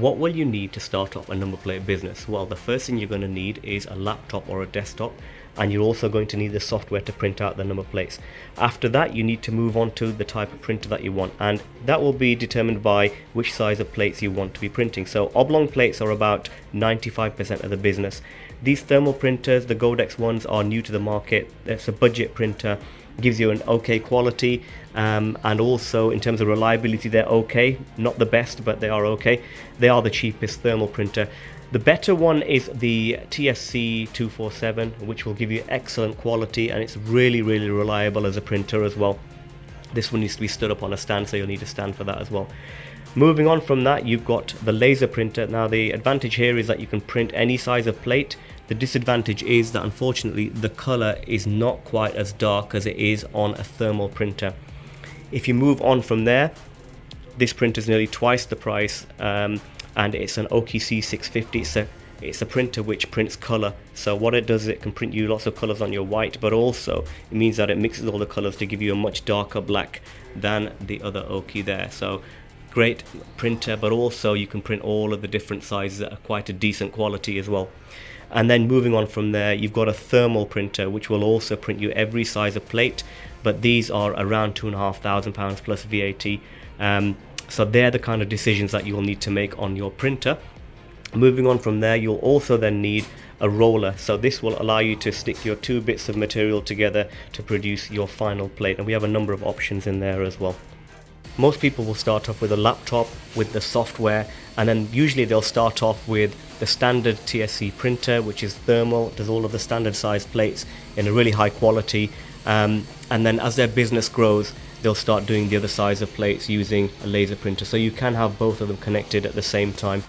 What will you need to start up a number plate business? Well, the first thing you're going to need is a laptop or a desktop, and you're also going to need the software to print out the number plates. After that, you need to move on to the type of printer that you want, and that will be determined by which size of plates you want to be printing. So oblong plates are about 95% of the business. These thermal printers, the Godex ones, are new to the market. It's a budget printer, gives you an okay quality, and also in terms of reliability they're okay, not the best, but they are okay. They are the cheapest thermal printer. The better one is the TSC 247, which will give you excellent quality, and it's really reliable as a printer as well. This one needs to be stood up on a stand, so you'll need a stand for that as well. Moving on from that, you've got the laser printer. Now the advantage here is that you can print any size of plate. The disadvantage is that unfortunately the color is not quite as dark as it is on a thermal printer. If you move on from there, this printer is nearly twice the price, and it's an OKC 650. It's a printer which prints color. So what it does is it can print you lots of colors on your white, but also it means that it mixes all the colors to give you a much darker black than the other Oki there. So great printer, but also you can print all of the different sizes at quite a decent quality as well. And then moving on from there, you've got a thermal printer which will also print you every size of plate, but these are around £2,500 plus VAT. So they're the kind of decisions that you'll need to make on your printer. Moving on from there, you'll also then need a roller. So this will allow you to stick your two bits of material together to produce your final plate, and we have a number of options in there as well. Most people will start off with a laptop with the software, and then usually they'll start off with the standard TSC printer, which is thermal, does all of the standard size plates in a really high quality, and then as their business grows, they'll start doing the other size of plates using a laser printer. So you can have both of them connected at the same time.